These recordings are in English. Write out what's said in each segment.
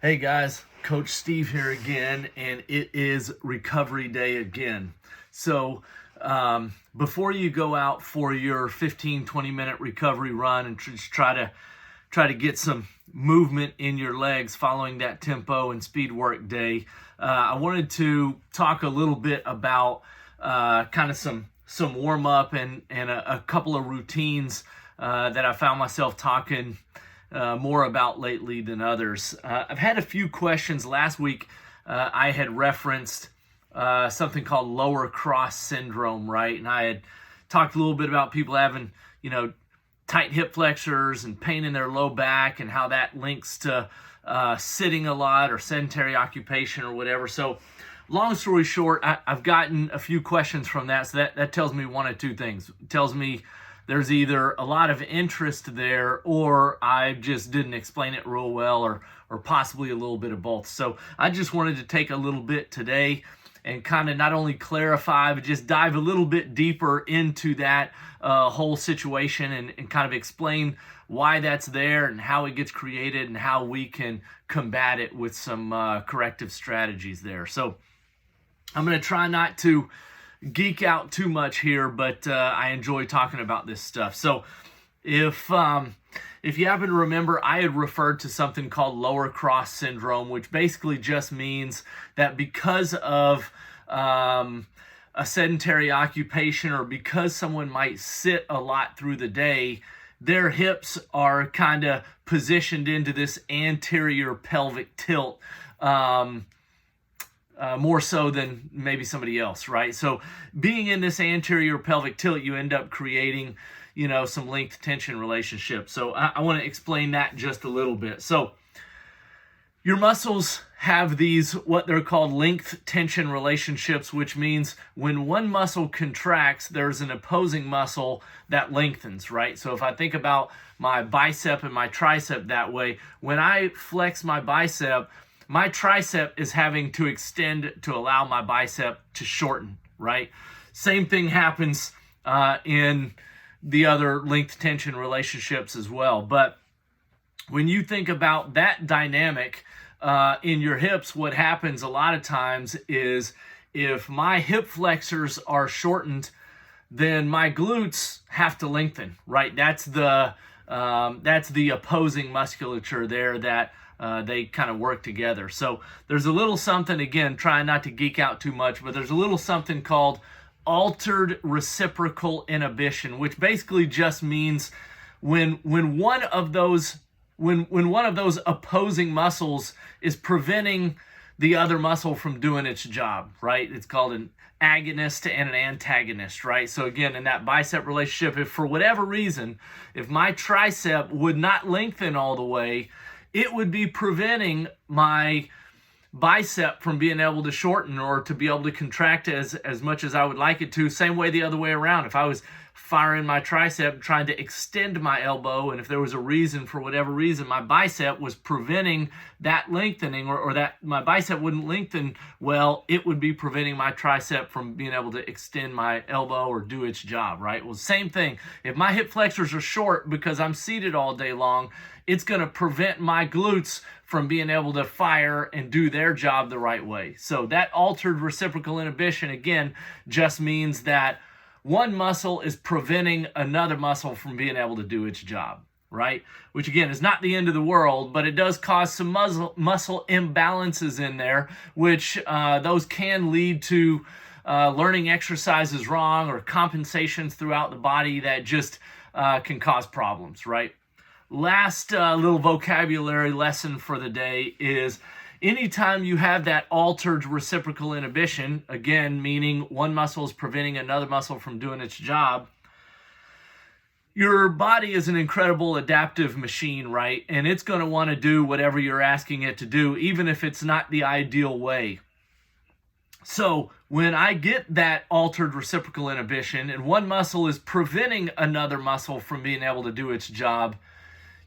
Hey guys, Coach Steve here again, and it is recovery day again. So before you go out for your 15-20 minute recovery run and just try to get some movement in your legs following that tempo and speed work day, I wanted to talk a little bit about kind of some warm up and a couple of routines that I found myself talking more about lately than others. I've had a few questions. Last week I had referenced something called lower cross syndrome, right? And I had talked a little bit about people having, tight hip flexors and pain in their low back and how that links to sitting a lot or sedentary occupation or whatever. So long story short, I've gotten a few questions from that. So that tells me one of two things. It tells me there's either a lot of interest there or I just didn't explain it real well or possibly a little bit of both. So I just wanted to take a little bit today and kind of not only clarify, but just dive a little bit deeper into that whole situation and kind of explain why that's there and how it gets created and how we can combat it with some corrective strategies there. So I'm going to try not to geek out too much here, but I enjoy talking about this stuff. So if you happen to remember, I had referred to something called lower cross syndrome, which basically just means that because of a sedentary occupation or because someone might sit a lot through the day, their hips are kind of positioned into this anterior pelvic tilt, more so than maybe somebody else, right? So being in this anterior pelvic tilt, you end up creating, some length tension relationships. So I want to explain that just a little bit. So your muscles have these, what they're called length tension relationships, which means when one muscle contracts, there's an opposing muscle that lengthens, right? So if I think about my bicep and my tricep that way, when I flex my bicep, my tricep is having to extend to allow my bicep to shorten, right? Same thing happens in the other length tension relationships as well. But when you think about that dynamic in your hips, what happens a lot of times is if my hip flexors are shortened, then my glutes have to lengthen, right? That's the opposing musculature there that they kind of work together. So there's a little something, again, trying not to geek out too much, but there's a little something called altered reciprocal inhibition, which basically just means when one of those opposing muscles is preventing the other muscle from doing its job, right? It's called an agonist and an antagonist, right? So again, in that bicep relationship, if for whatever reason, if my tricep would not lengthen all the way, it would be preventing my bicep from being able to shorten or to be able to contract as much as I would like it to. Same way the other way around. If I was firing my tricep, trying to extend my elbow, and if there was a reason, for whatever reason, my bicep was preventing that lengthening or that my bicep wouldn't lengthen well, it would be preventing my tricep from being able to extend my elbow or do its job, right? Well, same thing. If my hip flexors are short because I'm seated all day long, it's going to prevent my glutes from being able to fire and do their job the right way. So that altered reciprocal inhibition, again, just means that one muscle is preventing another muscle from being able to do its job, right? Which, again, is not the end of the world, but it does cause some muscle imbalances in there, which those can lead to learning exercises wrong or compensations throughout the body that just can cause problems, right? Last little vocabulary lesson for the day is anytime you have that altered reciprocal inhibition, again, meaning one muscle is preventing another muscle from doing its job, your body is an incredible adaptive machine, right? And it's going to want to do whatever you're asking it to do, even if it's not the ideal way. So when I get that altered reciprocal inhibition and one muscle is preventing another muscle from being able to do its job,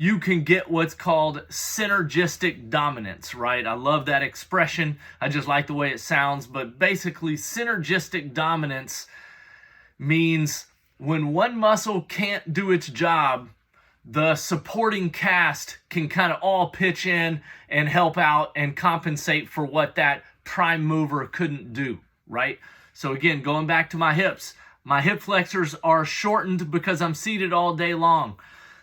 you can get what's called synergistic dominance, right? I love that expression. I just like the way it sounds. But basically, synergistic dominance means when one muscle can't do its job, the supporting cast can kind of all pitch in and help out and compensate for what that prime mover couldn't do, right? So again, going back to my hips, my hip flexors are shortened because I'm seated all day long.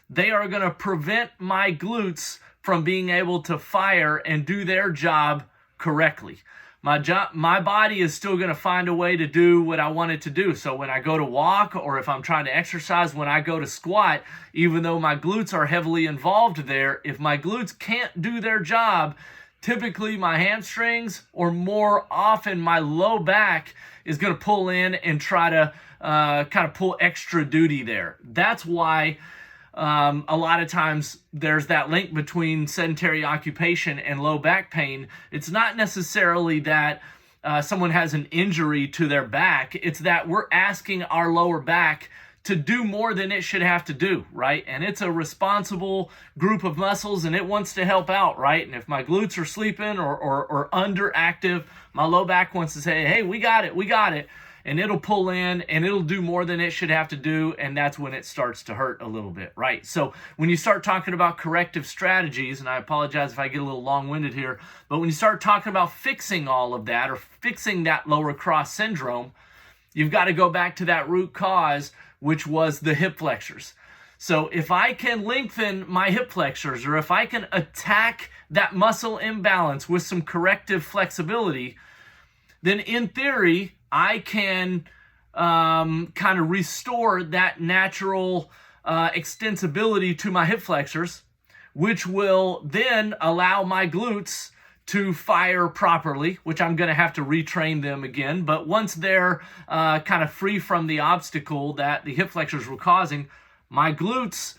They are going to prevent my glutes from being able to fire and do their job correctly. My body is still going to find a way to do what I want it to do. So when I go to walk, or if I'm trying to exercise, when I go to squat, even though my glutes are heavily involved there, if my glutes can't do their job, typically my hamstrings, or more often my low back, is going to pull in and try to kind of pull extra duty there. That's why a lot of times there's that link between sedentary occupation and low back pain. It's not necessarily that someone has an injury to their back. It's that we're asking our lower back to do more than it should have to do, right? And it's a responsible group of muscles, and it wants to help out, right? And if my glutes are sleeping or underactive, my low back wants to say, hey, we got it. And it'll pull in and it'll do more than it should have to do, and that's when it starts to hurt a little bit, right? So when you start talking about corrective strategies, and I apologize if I get a little long-winded here, but when you start talking about fixing all of that, or fixing that lower cross syndrome, you've got to go back to that root cause, which was the hip flexors. So if I can lengthen my hip flexors, or if I can attack that muscle imbalance with some corrective flexibility, then in theory, I can kind of restore that natural extensibility to my hip flexors, which will then allow my glutes to fire properly, which I'm going to have to retrain them again. But once they're kind of free from the obstacle that the hip flexors were causing, my glutes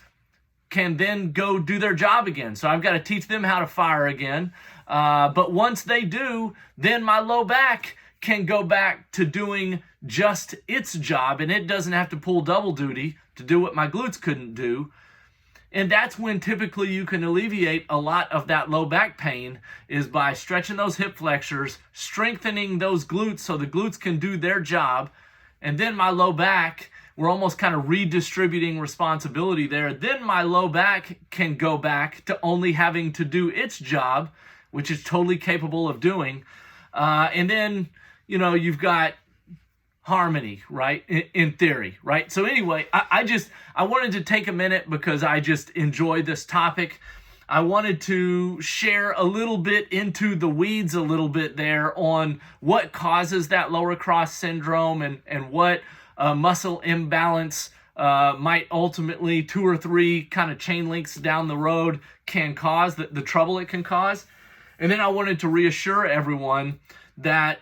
can then go do their job again. So I've got to teach them how to fire again. But once they do, then my low back can go back to doing just its job, and it doesn't have to pull double duty to do what my glutes couldn't do. And that's when typically you can alleviate a lot of that low back pain, is by stretching those hip flexors, strengthening those glutes so the glutes can do their job. And then my low back, we're almost kind of redistributing responsibility there. Then my low back can go back to only having to do its job, which it's totally capable of doing. And then, you've got harmony, right? In theory, right? So anyway, I wanted to take a minute because I just enjoy this topic. I wanted to share a little bit into the weeds a little bit there on what causes that lower cross syndrome, and what muscle imbalance might ultimately, 2 or 3 kind of chain links down the road, can cause, the trouble it can cause. And then I wanted to reassure everyone that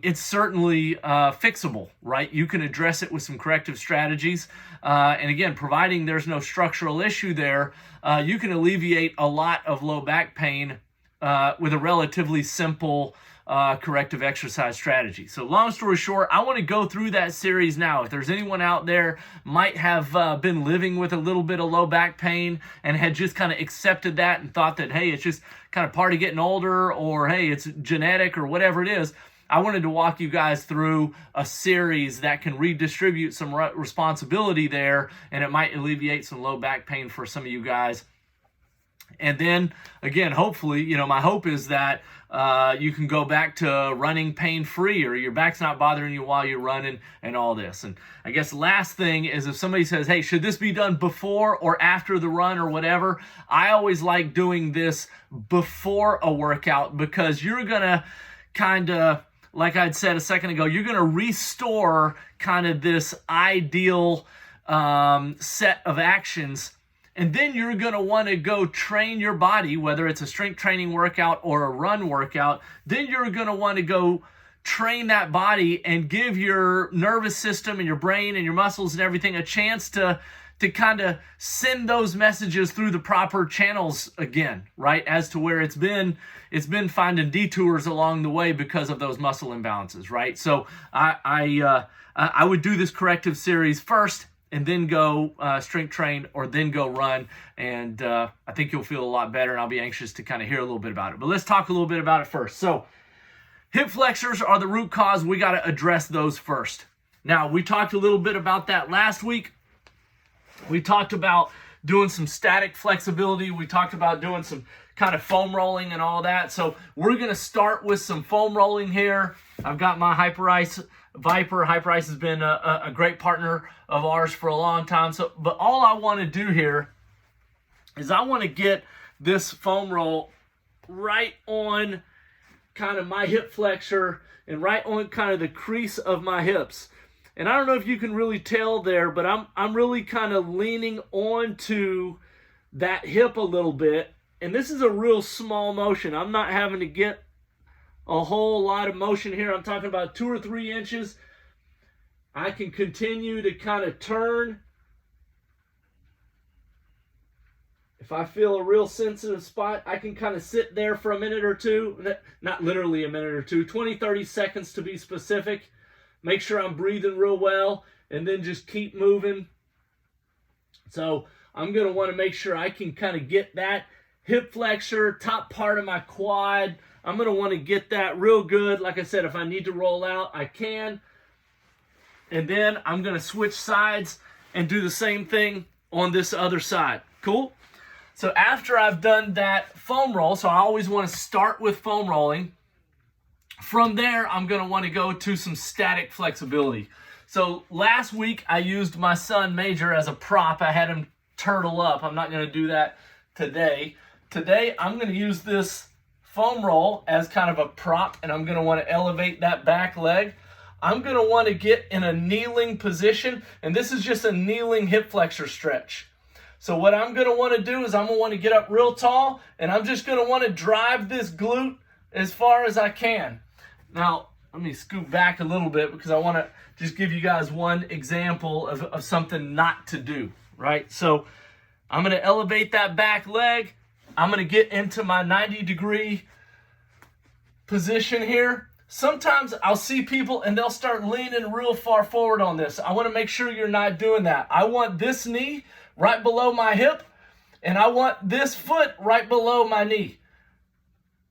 it's certainly fixable, right? You can address it with some corrective strategies. And again, providing there's no structural issue there, you can alleviate a lot of low back pain with a relatively simple corrective exercise strategy. So long story short, I want to go through that series now. If there's anyone out there might have been living with a little bit of low back pain and had just kind of accepted that and thought that, hey, it's just kind of part of getting older, or hey, it's genetic, or whatever it is, I wanted to walk you guys through a series that can redistribute some responsibility there, and it might alleviate some low back pain for some of you guys. And then, again, hopefully, my hope is that you can go back to running pain-free, or your back's not bothering you while you're running, and all this. And I guess last thing is, if somebody says, hey, should this be done before or after the run or whatever, I always like doing this before a workout, because you're going to kind of, like I'd said a second ago, you're going to restore kind of this ideal set of actions. And then you're going to want to go train your body, whether it's a strength training workout or a run workout. Then you're going to want to go train that body and give your nervous system and your brain and your muscles and everything a chance to kind of send those messages through the proper channels again, right? As to where it's been finding detours along the way because of those muscle imbalances, right? So I would do this corrective series first, and then go strength train, or then go run. And I think you'll feel a lot better, and I'll be anxious to kind of hear a little bit about it. But let's talk a little bit about it first. So hip flexors are the root cause. We got to address those first. Now, we talked a little bit about that last week. We talked about doing some static flexibility. We talked about doing some kind of foam rolling and all that. So we're going to start with some foam rolling here. I've got my Hyperice Viper. Hyperice has been a great partner of ours for a long time. But all I want to do here is I want to get this foam roll right on kind of my hip flexor and right on kind of the crease of my hips. And I don't know if you can really tell there, but I'm really kind of leaning onto that hip a little bit. And this is a real small motion. I'm not having to get a whole lot of motion here. I'm talking about 2 or 3 inches. I can continue to kind of turn. If I feel a real sensitive spot, I can kind of sit there for a minute or two. Not literally a minute or two, 20, 30 seconds to be specific. Make sure I'm breathing real well, and then just keep moving. So I'm going to want to make sure I can kind of get that hip flexor, top part of my quad. I'm going to want to get that real good. Like I said, if I need to roll out, I can. And then I'm going to switch sides and do the same thing on this other side. Cool? So after I've done that foam roll, so I always want to start with foam rolling. From there, I'm going to want to go to some static flexibility. So last week, I used my son Major as a prop. I had him turtle up. I'm not going to do that today. Today, I'm going to use this foam roll as kind of a prop, and I'm going to want to elevate that back leg. I'm going to want to get in a kneeling position, and this is just a kneeling hip flexor stretch. So what I'm going to want to do is I'm going to want to get up real tall, and I'm just going to want to drive this glute as far as I can. Now, let me scoot back a little bit because I want to just give you guys one example of something not to do, right? So I'm going to elevate that back leg. I'm going to get into my 90-degree position here. Sometimes I'll see people and they'll start leaning real far forward on this. I want to make sure you're not doing that. I want this knee right below my hip, and I want this foot right below my knee.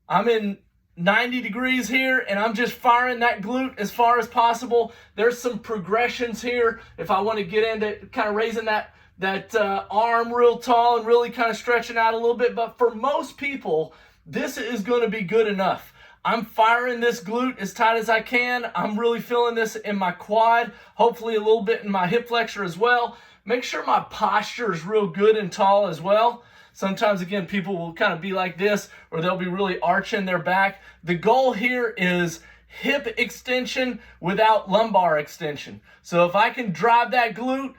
I'm in 90 degrees here, and I'm just firing that glute as far as possible. There's some progressions here if I want to get into kind of raising that arm real tall and really kind of stretching out a little bit. But for most people, this is going to be good enough. I'm firing this glute as tight as I can. I'm really feeling this in my quad, hopefully a little bit in my hip flexor as well. Make sure my posture is real good and tall as well. Sometimes, again, people will kind of be like this, or they'll be really arching their back. The goal here is hip extension without lumbar extension. So if I can drive that glute,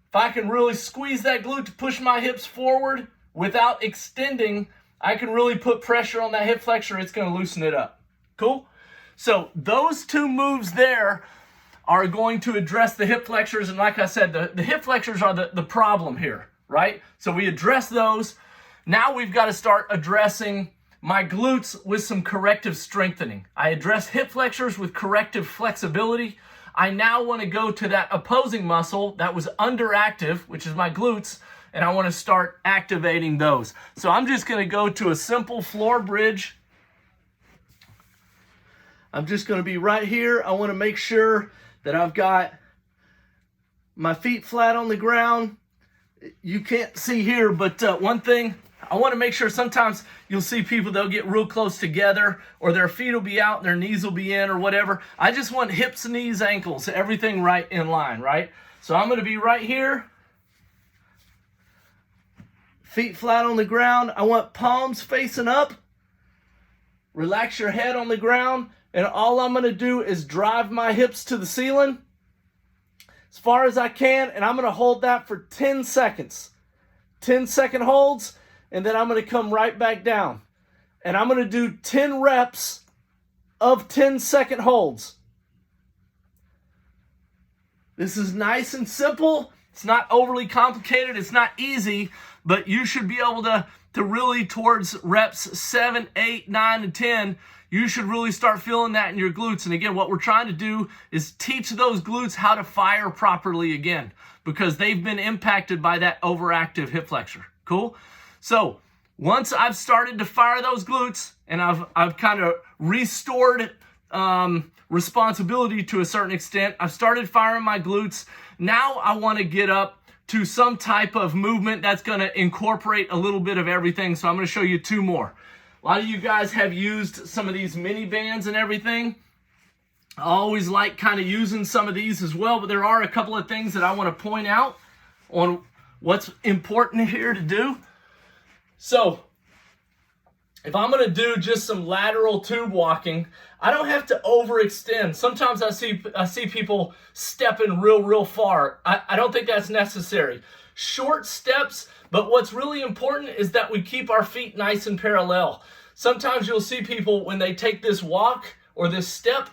if I can really squeeze that glute to push my hips forward without extending, I can really put pressure on that hip flexor. It's going to loosen it up. Cool? So those 2 moves there are going to address the hip flexors. And like I said, the hip flexors are the problem here, right? So we address those. Now we've got to start addressing my glutes with some corrective strengthening. I address hip flexors with corrective flexibility. I now want to go to that opposing muscle that was underactive, which is my glutes, and I want to start activating those. So I'm just going to go to a simple floor bridge. I'm just going to be right here. I want to make sure that I've got my feet flat on the ground. You can't see here, but one thing, I want to make sure sometimes you'll see people, they'll get real close together, or their feet will be out and their knees will be in or whatever. I just want hips, knees, ankles, everything right in line, right? So I'm going to be right here. Feet flat on the ground. I want palms facing up. Relax your head on the ground. And all I'm going to do is drive my hips to the ceiling as far as I can. And I'm going to hold that for 10 seconds. 10-second holds. And then I'm going to come right back down. And I'm going to do 10 reps of 10-second holds. This is nice and simple. It's not overly complicated. It's not easy. But you should be able to really, towards reps 7, 8, 9, and 10, you should really start feeling that in your glutes. And again, what we're trying to do is teach those glutes how to fire properly again, because they've been impacted by that overactive hip flexor. Cool? So once I've started to fire those glutes and I've kind of restored responsibility to a certain extent, I've started firing my glutes. Now I want to get up to some type of movement that's going to incorporate a little bit of everything. So I'm going to show you 2 more. A lot of you guys have used some of these mini bands and everything. I always like kind of using some of these as well, but there are a couple of things that I want to point out on what's important here to do. So if I'm going to do just some lateral tube walking, I don't have to overextend. Sometimes I see people stepping real far. I don't think that's necessary. Short steps, but what's really important is that we keep our feet nice and parallel. Sometimes you'll see people when they take this walk or this step,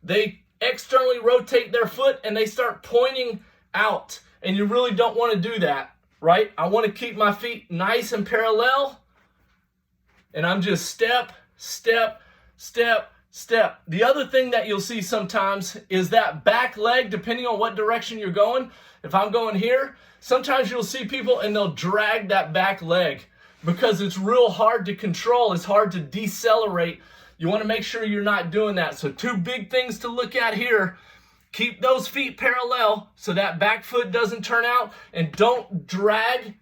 they externally rotate their foot and they start pointing out. And you really don't want to do that, right? I want to keep my feet nice and parallel. And I'm just step, step, step, step. The other thing that you'll see sometimes is that back leg, depending on what direction you're going. If I'm going here, sometimes you'll see people and they'll drag that back leg because it's real hard to control. It's hard to decelerate. You want to make sure you're not doing that. So 2 big things to look at here. Keep those feet parallel so that back foot doesn't turn out, and don't drag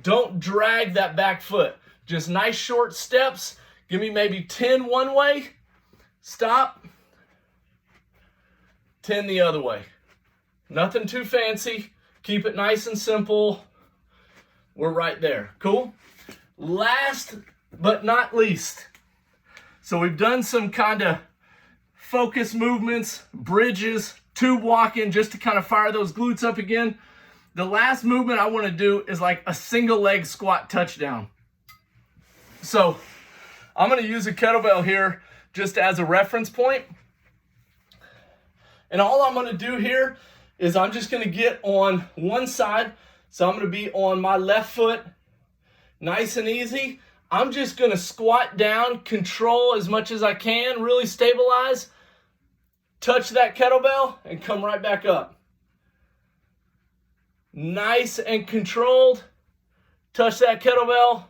that back foot. Just nice short steps. Give me maybe 10 one way. Stop. 10 the other way. Nothing too fancy. Keep it nice and simple. We're right there. Cool? Last but not least. So we've done some kind of focus movements, bridges, tube walking, just to kind of fire those glutes up again. The last movement I want to do is like a single leg squat touchdown. So I'm going to use a kettlebell here just as a reference point. And all I'm going to do here is I'm just going to get on one side. So I'm going to be on my left foot, nice and easy. I'm just going to squat down, control as much as I can, really stabilize, touch that kettlebell, and come right back up. Nice and controlled, touch that kettlebell,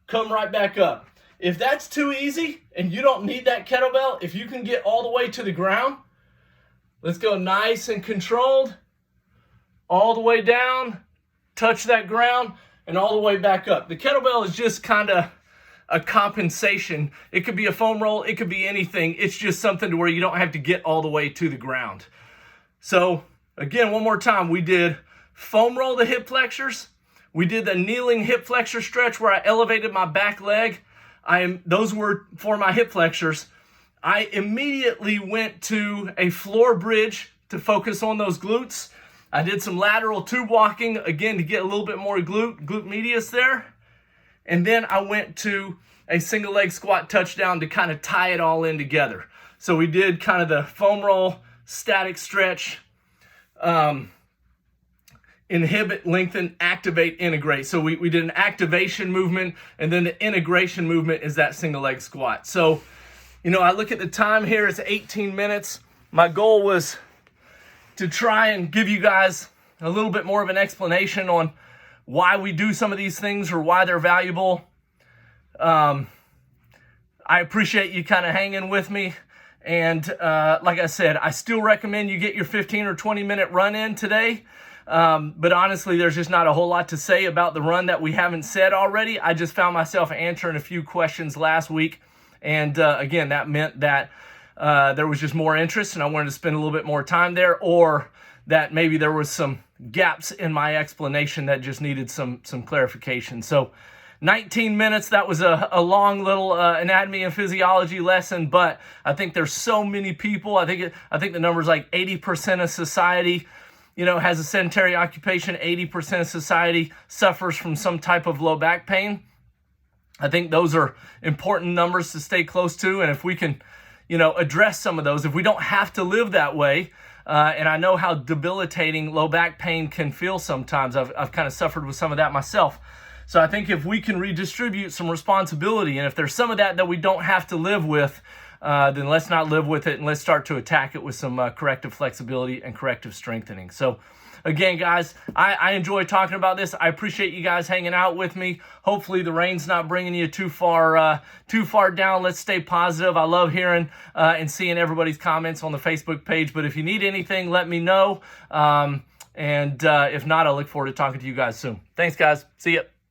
come right back up. If that's too easy and you don't need that kettlebell, if you can get all the way to the ground, let's go nice and controlled, all the way down, touch that ground, and all the way back up. The kettlebell is just kind of a compensation. It could be a foam roll, it could be anything. It's just something to where you don't have to get all the way to the ground. So again, one more time, we did foam roll the hip flexors. We did the kneeling hip flexor stretch where I elevated my back leg. Those were for my hip flexors. I immediately went to a floor bridge to focus on those glutes. I did some lateral tube walking, again, to get a little bit more glute medius there. And then I went to a single leg squat touchdown to kind of tie it all in together. So we did kind of the foam roll, static stretch, inhibit, lengthen, activate, integrate. So we did an activation movement, and then the integration movement is that single leg squat. So, you know, I look at the time here, it's 18 minutes. My goal was to try and give you guys a little bit more of an explanation on why we do some of these things or why they're valuable. I appreciate you kind of hanging with me. And like I said, I still recommend you get your 15 or 20 minute run in today. But honestly, there's just not a whole lot to say about the run that we haven't said already. I just found myself answering a few questions last week. And again, that meant that there was just more interest and I wanted to spend a little bit more time there, or that maybe there was some gaps in my explanation that just needed some clarification. So 19 minutes, that was a long little anatomy and physiology lesson, but I think there's so many people. I think the number's like 80% of society, you know, has a sedentary occupation. 80% of society suffers from some type of low back pain. I think those are important numbers to stay close to. And if we can, you know, address some of those, if we don't have to live that way, and I know how debilitating low back pain can feel sometimes. I've kind of suffered with some of that myself. So I think if we can redistribute some responsibility, and if there's some of that we don't have to live with, then let's not live with it, and let's start to attack it with some corrective flexibility and corrective strengthening. So again, guys, I enjoy talking about this. I appreciate you guys hanging out with me. Hopefully the rain's not bringing you too far down. Let's stay positive. I love hearing and seeing everybody's comments on the Facebook page. But if you need anything, let me know. And if not, I look forward to talking to you guys soon. Thanks, guys. See ya.